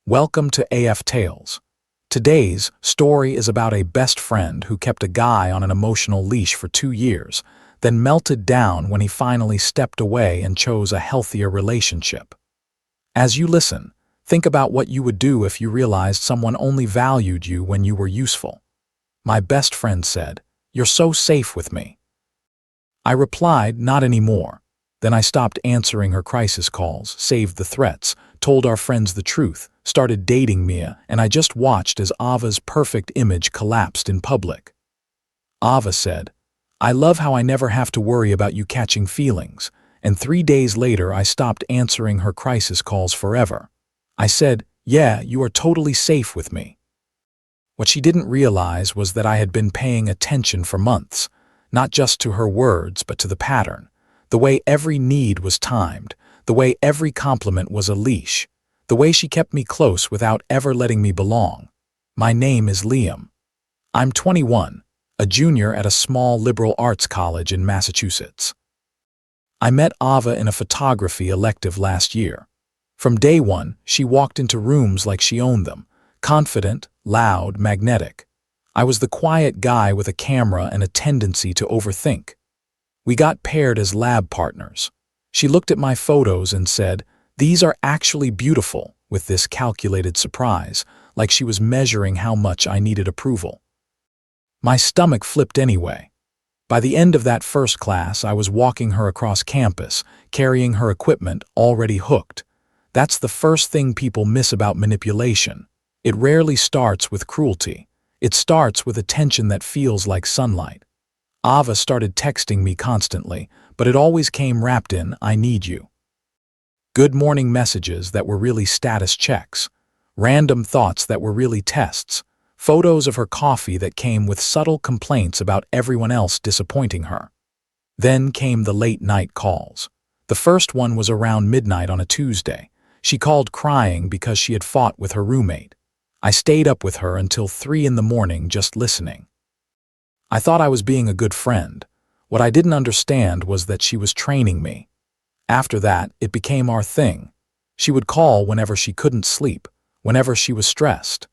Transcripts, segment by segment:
Welcome to AF Tales. Today's story is about a best friend who kept a guy on an emotional leash for 2 years, then melted down when he finally stepped away and chose a healthier relationship. As you listen, think about what you would do if you realized someone only valued you when you were useful. My best friend said, "You're so safe with me." I replied, "Not anymore." Then I stopped answering her crisis calls, saved the threats, told our friends the truth, started dating Mia, and I just watched as Ava's perfect image collapsed in public. Ava said, "I love how I never have to worry about you catching feelings," and 3 days later I stopped answering her crisis calls forever. I said, "Yeah, you are totally safe with me." What she didn't realize was that I had been paying attention for months, not just to her words but to the pattern. The way every need was timed, the way every compliment was a leash, the way she kept me close without ever letting me belong. My name is Liam. I'm 21, a junior at a small liberal arts college in Massachusetts. I met Ava in a photography elective last year. From day one, she walked into rooms like she owned them, confident, loud, magnetic. I was the quiet guy with a camera and a tendency to overthink. We got paired as lab partners. She looked at my photos and said, "These are actually beautiful," with this calculated surprise, like she was measuring how much I needed approval. My stomach flipped anyway. By the end of that first class, I was walking her across campus, carrying her equipment already hooked. That's the first thing people miss about manipulation. It rarely starts with cruelty. It starts with attention that feels like sunlight. Ava started texting me constantly, but it always came wrapped in, "I need you." Good morning messages that were really status checks, random thoughts that were really tests, photos of her coffee that came with subtle complaints about everyone else disappointing her. Then came the late-night calls. The first one was around midnight on a Tuesday. She called crying because she had fought with her roommate. I stayed up with her until 3 in the morning just listening. I thought I was being a good friend. What I didn't understand was that she was training me. After that, it became our thing. She would call whenever she couldn't sleep, whenever she was stressed,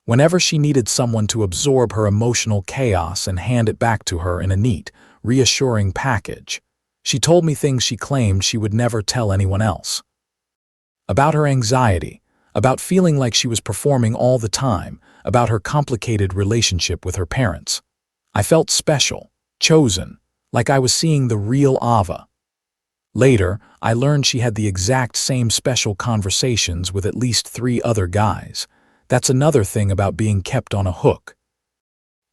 whenever she needed someone to absorb her emotional chaos and hand it back to her in a neat, reassuring package. She told me things she claimed she would never tell anyone else. About her anxiety, about feeling like she was performing all the time, about her complicated relationship with her parents. I felt special, chosen, like I was seeing the real Ava. Later, I learned she had the exact same special conversations with at least 3 other guys. That's another thing about being kept on a hook.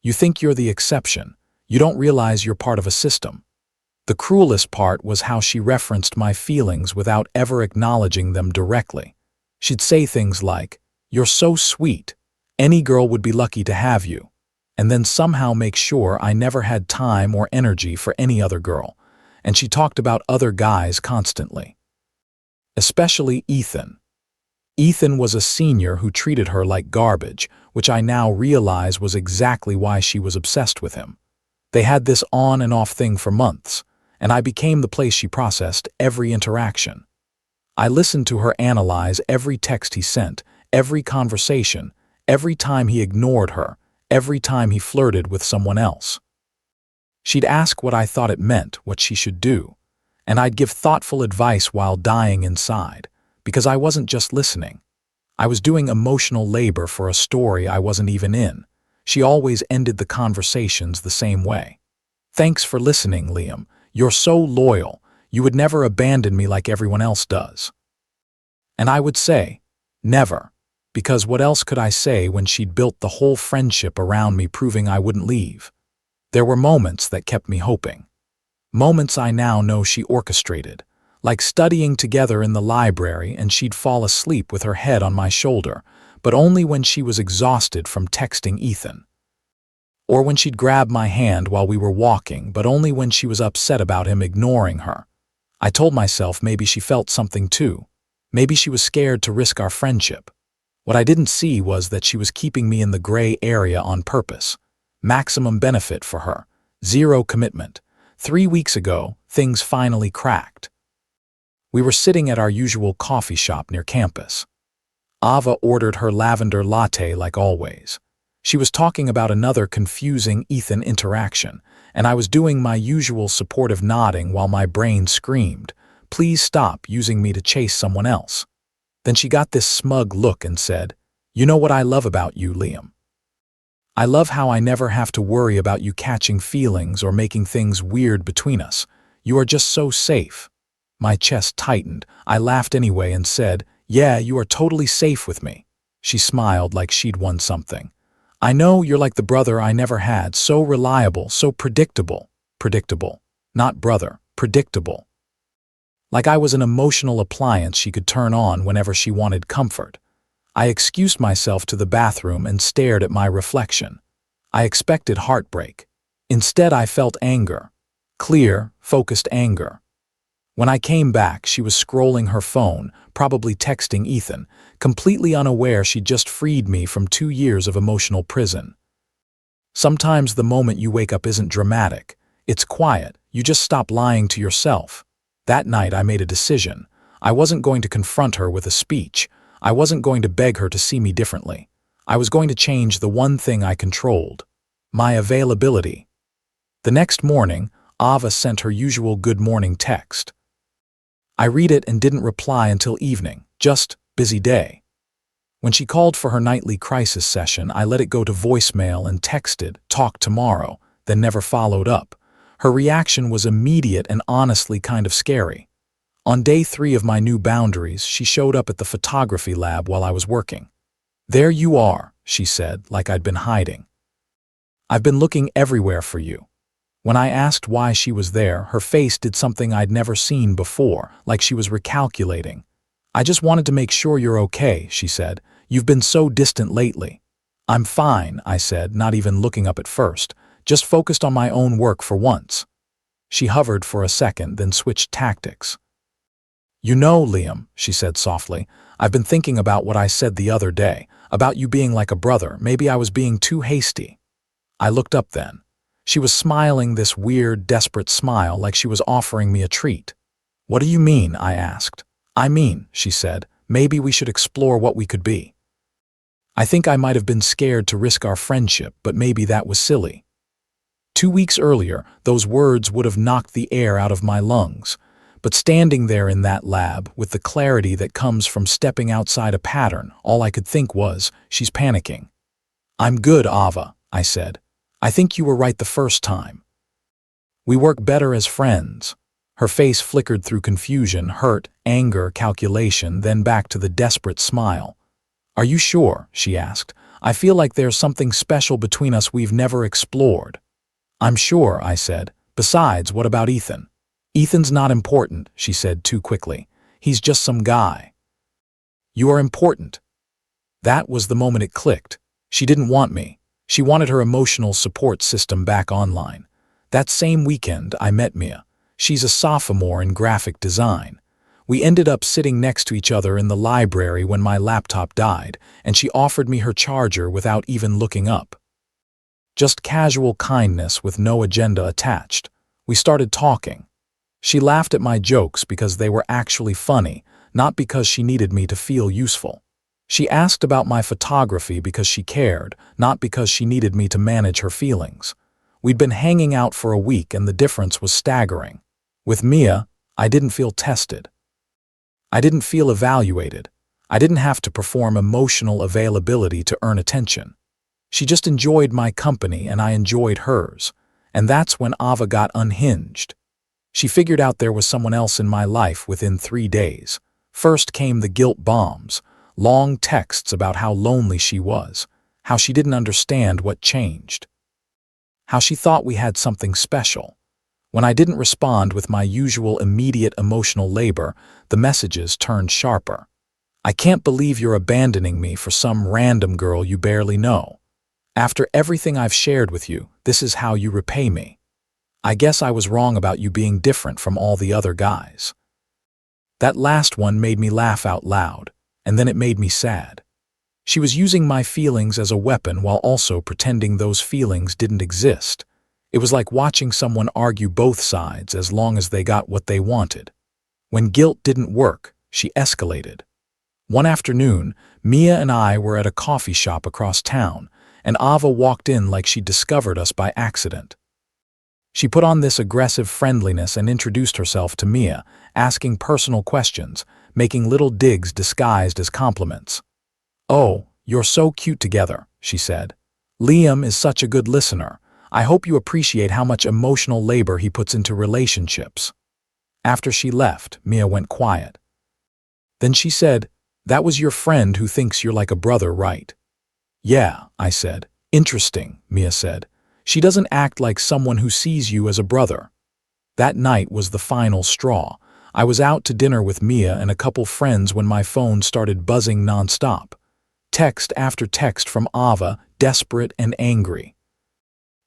You think you're the exception. You don't realize you're part of a system. The cruelest part was how she referenced my feelings without ever acknowledging them directly. She'd say things like, "You're so sweet. Any girl would be lucky to have you," and then somehow make sure I never had time or energy for any other girl. And she talked about other guys constantly. Especially Ethan. Ethan was a senior who treated her like garbage, which I now realize was exactly why she was obsessed with him. They had this on and off thing for months, and I became the place she processed every interaction. I listened to her analyze every text he sent, every conversation, every time he ignored her, every time he flirted with someone else. She'd ask what I thought it meant, what she should do, and I'd give thoughtful advice while dying inside, because I wasn't just listening. I was doing emotional labor for a story I wasn't even in. She always ended the conversations the same way. "Thanks for listening, Liam. You're so loyal. You would never abandon me like everyone else does." And I would say, "Never," because what else could I say when she'd built the whole friendship around me proving I wouldn't leave? There were moments that kept me hoping. Moments I now know she orchestrated, like studying together in the library and she'd fall asleep with her head on my shoulder, but only when she was exhausted from texting Ethan. Or when she'd grab my hand while we were walking, but only when she was upset about him ignoring her. I told myself maybe she felt something too. Maybe she was scared to risk our friendship. What I didn't see was that she was keeping me in the gray area on purpose. Maximum benefit for her. Zero commitment. 3 weeks ago, things finally cracked. We were sitting at our usual coffee shop near campus. Ava ordered her lavender latte like always. She was talking about another confusing Ethan interaction, and I was doing my usual supportive nodding while my brain screamed, "Please stop using me to chase someone else." Then she got this smug look and said, "You know what I love about you, Liam? I love how I never have to worry about you catching feelings or making things weird between us. You are just so safe." My chest tightened. I laughed anyway and said, "Yeah, you are totally safe with me." She smiled like she'd won something. "I know you're like the brother I never had, so reliable, so predictable." Predictable. Not brother, predictable. Like I was an emotional appliance she could turn on whenever she wanted comfort. I excused myself to the bathroom and stared at my reflection. I expected heartbreak. Instead, I felt anger. Clear, focused anger. When I came back, she was scrolling her phone, probably texting Ethan, completely unaware she'd just freed me from 2 years of emotional prison. Sometimes the moment you wake up isn't dramatic. It's quiet. You just stop lying to yourself. That night, I made a decision. I wasn't going to confront her with a speech. I wasn't going to beg her to see me differently. I was going to change the one thing I controlled: my availability. The next morning, Ava sent her usual good morning text. I read it and didn't reply until evening, just busy day. When she called for her nightly crisis session, I let it go to voicemail and texted, "Talk tomorrow," then never followed up. Her reaction was immediate and honestly kind of scary. On day 3 of my new boundaries, she showed up at the photography lab while I was working. "There you are," she said, like I'd been hiding. "I've been looking everywhere for you." When I asked why she was there, her face did something I'd never seen before, like she was recalculating. "I just wanted to make sure you're okay," she said. "You've been so distant lately." "I'm fine," I said, not even looking up at first, just focused on my own work for once. She hovered for a second, then switched tactics. "You know, Liam," she said softly, "I've been thinking about what I said the other day, about you being like a brother. Maybe I was being too hasty." I looked up then. She was smiling this weird, desperate smile like she was offering me a treat. "What do you mean?" I asked. "I mean," she said, "maybe we should explore what we could be." I think I might have been scared to risk our friendship, but maybe that was silly. 2 weeks earlier, those words would have knocked the air out of my lungs. But standing there in that lab, with the clarity that comes from stepping outside a pattern, all I could think was, she's panicking. "I'm good, Ava," I said. "I think you were right the first time. We work better as friends." Her face flickered through confusion, hurt, anger, calculation, then back to the desperate smile. "Are you sure?" she asked. "I feel like there's something special between us we've never explored." "I'm sure," I said. "Besides, what about Ethan?" "Ethan's not important," she said too quickly. "He's just some guy." "You are important." That was the moment it clicked. She didn't want me. She wanted her emotional support system back online. That same weekend, I met Mia. She's a sophomore in graphic design. We ended up sitting next to each other in the library when my laptop died, and she offered me her charger without even looking up. Just casual kindness with no agenda attached. We started talking. She laughed at my jokes because they were actually funny, not because she needed me to feel useful. She asked about my photography because she cared, not because she needed me to manage her feelings. We'd been hanging out for a week and the difference was staggering. With Mia, I didn't feel tested. I didn't feel evaluated. I didn't have to perform emotional availability to earn attention. She just enjoyed my company and I enjoyed hers. And that's when Ava got unhinged. She figured out there was someone else in my life within 3 days. First came the guilt bombs, long texts about how lonely she was, how she didn't understand what changed, how she thought we had something special. When I didn't respond with my usual immediate emotional labor, the messages turned sharper. "I can't believe you're abandoning me for some random girl you barely know. After everything I've shared with you, this is how you repay me. I guess I was wrong about you being different from all the other guys." That last one made me laugh out loud, and then it made me sad. She was using my feelings as a weapon while also pretending those feelings didn't exist. It was like watching someone argue both sides as long as they got what they wanted. When guilt didn't work, she escalated. One afternoon, Mia and I were at a coffee shop across town, and Ava walked in like she'd discovered us by accident. She put on this aggressive friendliness and introduced herself to Mia, asking personal questions, making little digs disguised as compliments. "Oh, you're so cute together," she said. "Liam is such a good listener. I hope you appreciate how much emotional labor he puts into relationships." After she left, Mia went quiet. Then she said, "That was your friend who thinks you're like a brother, right?" "Yeah," I said. "Interesting," Mia said. "She doesn't act like someone who sees you as a brother." That night was the final straw. I was out to dinner with Mia and a couple friends when my phone started buzzing nonstop. Text after text from Ava, desperate and angry.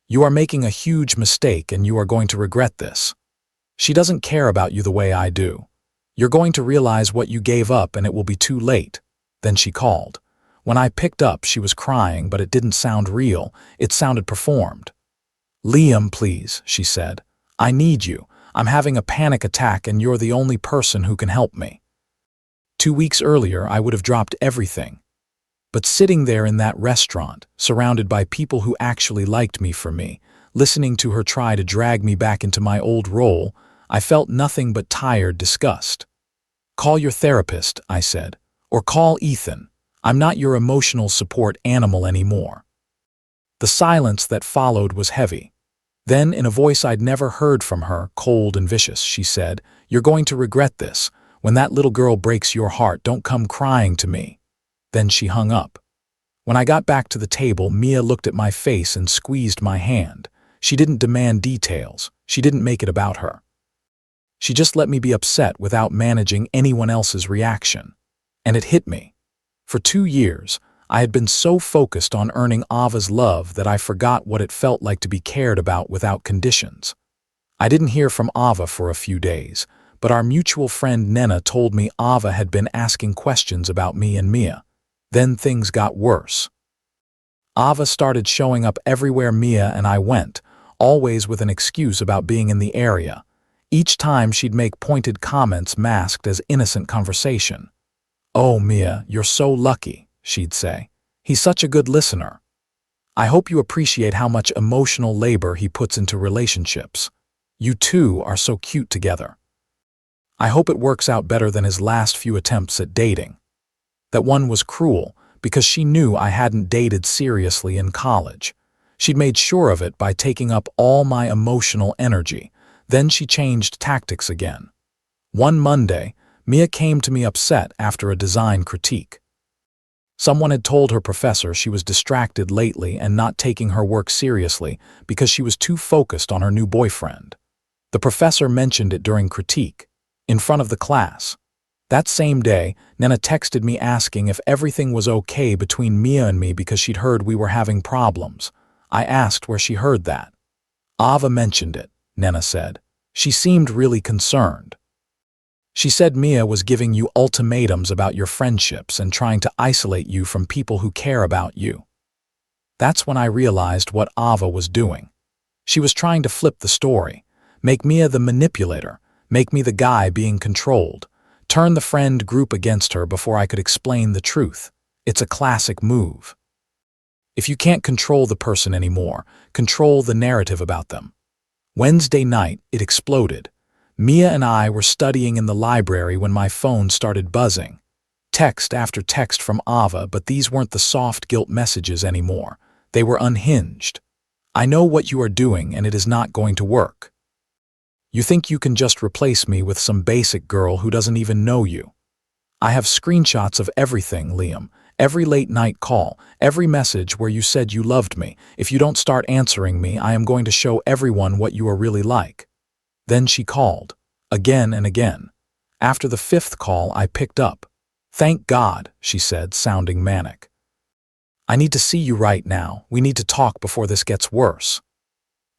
"You are making a huge mistake and you are going to regret this. She doesn't care about you the way I do. You're going to realize what you gave up and it will be too late." Then she called. When I picked up, she was crying, but it didn't sound real. It sounded performed. "Liam, please," she said. "I need you. I'm having a panic attack and you're the only person who can help me." 2 weeks earlier, I would have dropped everything. But sitting there in that restaurant, surrounded by people who actually liked me for me, listening to her try to drag me back into my old role, I felt nothing but tired disgust. "Call your therapist," I said, "or call Ethan. I'm not your emotional support animal anymore." The silence that followed was heavy. Then, in a voice I'd never heard from her, cold and vicious, she said, "You're going to regret this. When that little girl breaks your heart, don't come crying to me." Then she hung up. When I got back to the table, Mia looked at my face and squeezed my hand. She didn't demand details. She didn't make it about her. She just let me be upset without managing anyone else's reaction. And it hit me. For 2 years, I had been so focused on earning Ava's love that I forgot what it felt like to be cared about without conditions. I didn't hear from Ava for a few days, but our mutual friend Nena told me Ava had been asking questions about me and Mia. Then things got worse. Ava started showing up everywhere Mia and I went, always with an excuse about being in the area. Each time she'd make pointed comments masked as innocent conversation. "Oh, Mia, you're so lucky," she'd say. "He's such a good listener. I hope you appreciate how much emotional labor he puts into relationships. You two are so cute together. I hope it works out better than his last few attempts at dating." That one was cruel because she knew I hadn't dated seriously in college. She'd made sure of it by taking up all my emotional energy. Then she changed tactics again. One Monday, Mia came to me upset after a design critique. Someone had told her professor she was distracted lately and not taking her work seriously because she was too focused on her new boyfriend. The professor mentioned it during critique, in front of the class. That same day, Nena texted me asking if everything was okay between Mia and me because she'd heard we were having problems. I asked where she heard that. "Ava mentioned it," Nena said. "She seemed really concerned. She said Mia was giving you ultimatums about your friendships and trying to isolate you from people who care about you." That's when I realized what Ava was doing. She was trying to flip the story, make Mia the manipulator, make me the guy being controlled, turn the friend group against her before I could explain the truth. It's a classic move. If you can't control the person anymore, control the narrative about them. Wednesday night, it exploded. Mia and I were studying in the library when my phone started buzzing. Text after text from Ava, but these weren't the soft guilt messages anymore. They were unhinged. "I know what you are doing and it is not going to work. You think you can just replace me with some basic girl who doesn't even know you. I have screenshots of everything, Liam. Every late night call, every message where you said you loved me. If you don't start answering me, I am going to show everyone what you are really like." Then she called, again and again. After the 5th call, I picked up. "Thank God," she said, sounding manic. "I need to see you right now. We need to talk before this gets worse."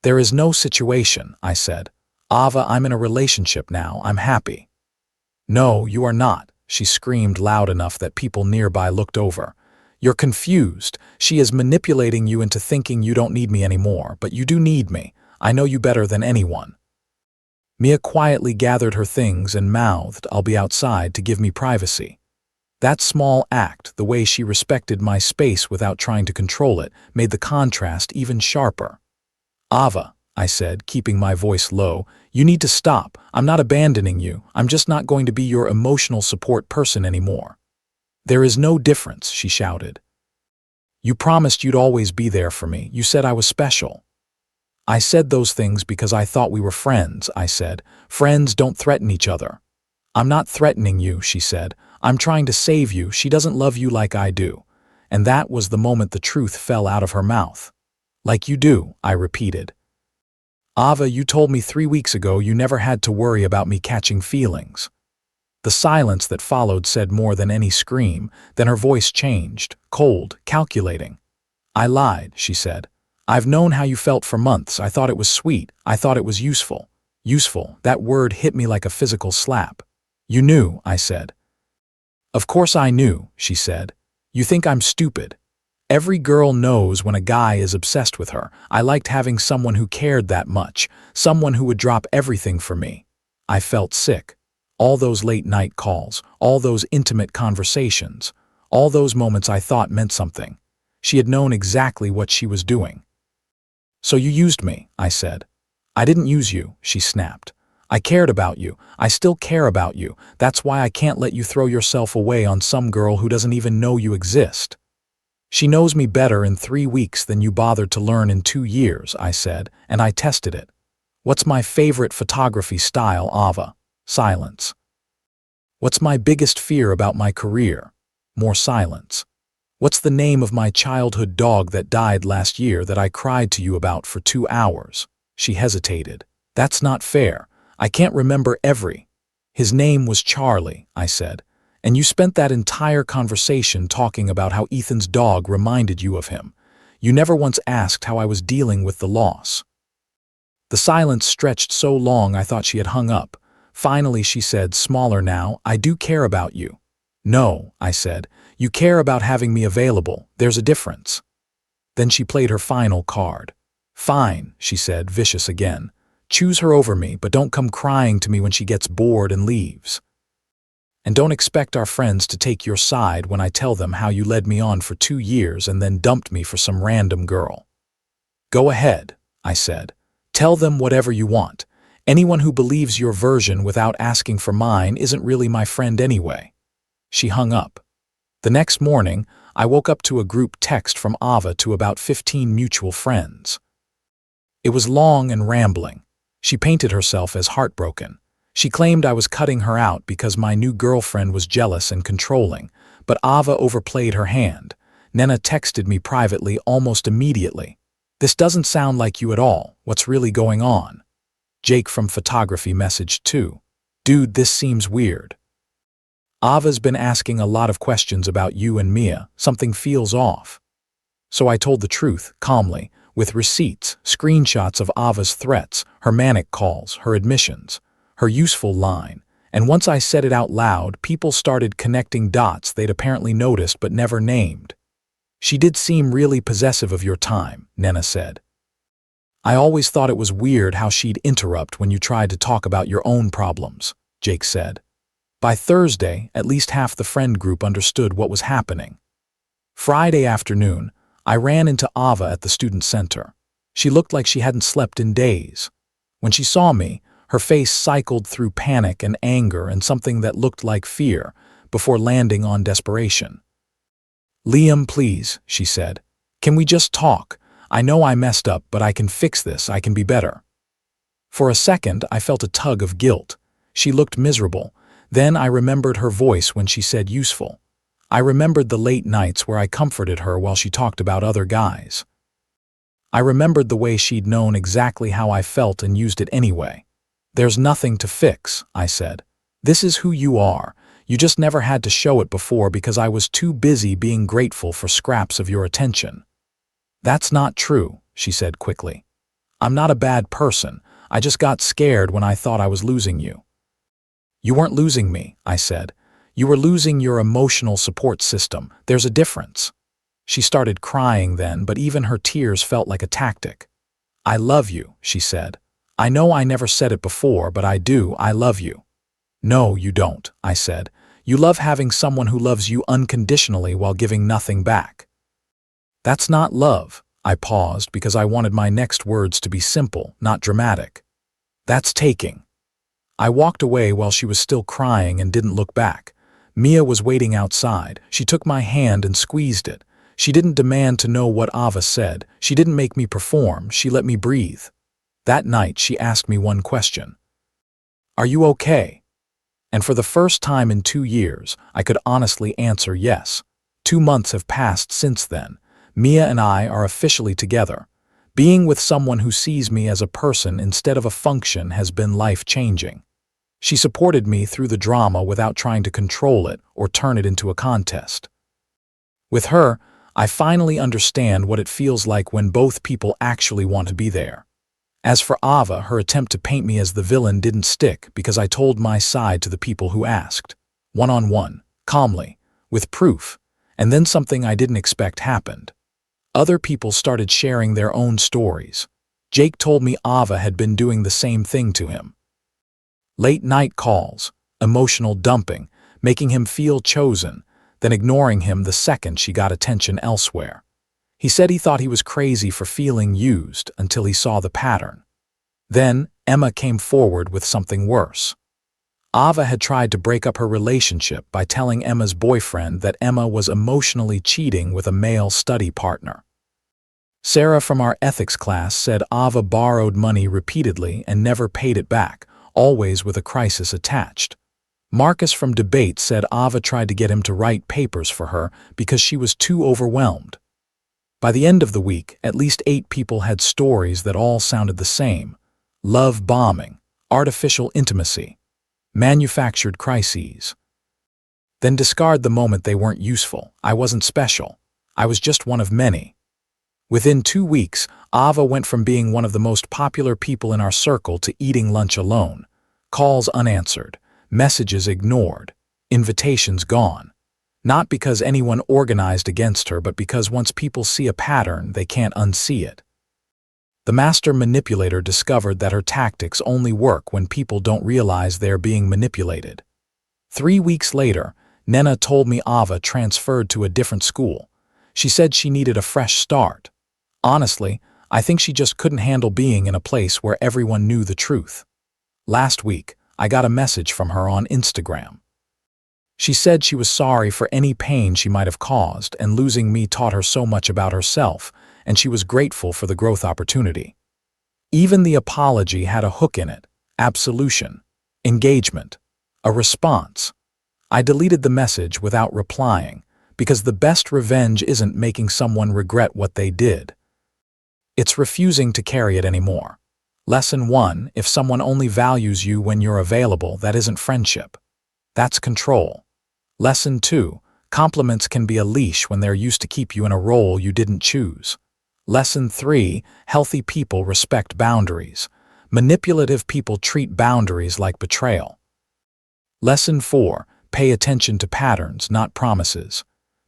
"There is no situation," I said. "Ava, I'm in a relationship now. I'm happy." "No, you are not," she screamed loud enough that people nearby looked over. "You're confused. She is manipulating you into thinking you don't need me anymore, but you do need me. I know you better than anyone." Mia quietly gathered her things and mouthed, "I'll be outside," to give me privacy. That small act, the way she respected my space without trying to control it, made the contrast even sharper. "Ava," I said, keeping my voice low, "you need to stop. I'm not abandoning you. I'm just not going to be your emotional support person anymore." "There is no difference," she shouted. "You promised you'd always be there for me. You said I was special." "I said those things because I thought we were friends," I said. "Friends don't threaten each other." "I'm not threatening you," she said. "I'm trying to save you. She doesn't love you like I do." And that was the moment the truth fell out of her mouth. "Like you do," I repeated. "Ava, you told me 3 weeks ago you never had to worry about me catching feelings." The silence that followed said more than any scream. Then her voice changed, cold, calculating. "I lied," she said. "I've known how you felt for months. I thought it was sweet. I thought it was useful." Useful, that word hit me like a physical slap. "You knew," I said. "Of course I knew," she said. "You think I'm stupid. Every girl knows when a guy is obsessed with her. I liked having someone who cared that much, someone who would drop everything for me." I felt sick. All those late-night calls, all those intimate conversations, all those moments I thought meant something. She had known exactly what she was doing. "So you used me," I said. "I didn't use you," she snapped. "I cared about you. I still care about you. That's why I can't let you throw yourself away on some girl who doesn't even know you exist." "She knows me better in 3 weeks than you bothered to learn in 2 years," I said, and I tested it. "What's my favorite photography style, Ava?" Silence. "What's my biggest fear about my career?" More silence. "What's the name of my childhood dog that died last year that I cried to you about for 2 hours? She hesitated. "That's not fair. I can't remember every—" "His name was Charlie," I said. "And you spent that entire conversation talking about how Ethan's dog reminded you of him. You never once asked how I was dealing with the loss." The silence stretched so long I thought she had hung up. Finally she said, smaller now, "I do care about you." "No," I said. "You care about having me available. There's a difference." Then she played her final card. "Fine," she said, vicious again. "Choose her over me, but don't come crying to me when she gets bored and leaves. And don't expect our friends to take your side when I tell them how you led me on for 2 years and then dumped me for some random girl." "Go ahead," I said. "Tell them whatever you want. Anyone who believes your version without asking for mine isn't really my friend anyway." She hung up. The next morning, I woke up to a group text from Ava to about 15 mutual friends. It was long and rambling. She painted herself as heartbroken. She claimed I was cutting her out because my new girlfriend was jealous and controlling, but Ava overplayed her hand. Nena texted me privately almost immediately. "This doesn't sound like you at all. What's really going on?" Jake from photography messaged too. "Dude, this seems weird. Ava's been asking a lot of questions about you and Mia. Something feels off." So I told the truth, calmly, with receipts, screenshots of Ava's threats, her manic calls, her admissions, her useful line. And once I said it out loud, people started connecting dots they'd apparently noticed but never named. "She did seem really possessive of your time," Nena said. "I always thought it was weird how she'd interrupt when you tried to talk about your own problems," Jake said. By Thursday, at least half the friend group understood what was happening. Friday afternoon, I ran into Ava at the student center. She looked like she hadn't slept in days. When she saw me, her face cycled through panic and anger and something that looked like fear, before landing on desperation. "Liam, please," she said. "Can we just talk? I know I messed up, but I can fix this. I can be better." For a second, I felt a tug of guilt. She looked miserable. Then I remembered her voice when she said useful. I remembered the late nights where I comforted her while she talked about other guys. I remembered the way she'd known exactly how I felt and used it anyway. "There's nothing to fix," I said. "This is who you are. You just never had to show it before because I was too busy being grateful for scraps of your attention." "That's not true," she said quickly. "I'm not a bad person. I just got scared when I thought I was losing you." "You weren't losing me," I said. "You were losing your emotional support system. There's a difference." She started crying then, but even her tears felt like a tactic. "I love you," she said. "I know I never said it before, but I do. I love you." "No, you don't," I said. You love having someone who loves you unconditionally while giving nothing back. That's not love. I paused because I wanted my next words to be simple, not dramatic. That's taking. I walked away while she was still crying and didn't look back. Mia was waiting outside. She took my hand and squeezed it. She didn't demand to know what Ava said. She didn't make me perform. She let me breathe. That night, she asked me one question. Are you okay? And for the first time in 2 years, I could honestly answer yes. 2 months have passed since then. Mia and I are officially together. Being with someone who sees me as a person instead of a function has been life-changing. She supported me through the drama without trying to control it or turn it into a contest. With her, I finally understand what it feels like when both people actually want to be there. As for Ava, her attempt to paint me as the villain didn't stick because I told my side to the people who asked. One-on-one, calmly, with proof, and then something I didn't expect happened. Other people started sharing their own stories. Jake told me Ava had been doing the same thing to him. Late-night calls, emotional dumping, making him feel chosen, then ignoring him the second she got attention elsewhere. He said he thought he was crazy for feeling used until he saw the pattern. Then, Emma came forward with something worse. Ava had tried to break up her relationship by telling Emma's boyfriend that Emma was emotionally cheating with a male study partner. Sarah from our ethics class said Ava borrowed money repeatedly and never paid it back, always with a crisis attached. Marcus from debate said Ava tried to get him to write papers for her because she was too overwhelmed. By the end of the week, at least 8 people had stories that all sounded the same. Love bombing, artificial intimacy, manufactured crises. Then discard the moment they weren't useful. I wasn't special. I was just one of many. Within 2 weeks, Ava went from being one of the most popular people in our circle to eating lunch alone. Calls unanswered, messages ignored, invitations gone. Not because anyone organized against her, but because once people see a pattern, they can't unsee it. The master manipulator discovered that her tactics only work when people don't realize they're being manipulated. 3 weeks later, Nena told me Ava transferred to a different school. She said she needed a fresh start. Honestly, I think she just couldn't handle being in a place where everyone knew the truth. Last week, I got a message from her on Instagram. She said she was sorry for any pain she might have caused, and losing me taught her so much about herself, and she was grateful for the growth opportunity. Even the apology had a hook in it: absolution, engagement, a response. I deleted the message without replying, because the best revenge isn't making someone regret what they did. It's refusing to carry it anymore. Lesson 1: if someone only values you when you're available, that isn't friendship. That's control. Lesson 2: compliments can be a leash when they're used to keep you in a role you didn't choose. Lesson 3: healthy people respect boundaries. Manipulative people treat boundaries like betrayal. Lesson 4: pay attention to patterns, not promises.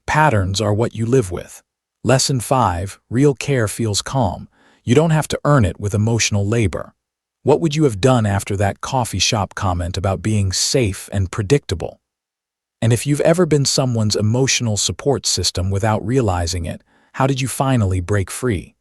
Patterns are what you live with. Lesson 5: real care feels calm. You don't have to earn it with emotional labor. What would you have done after that coffee shop comment about being safe and predictable? And if you've ever been someone's emotional support system without realizing it, how did you finally break free?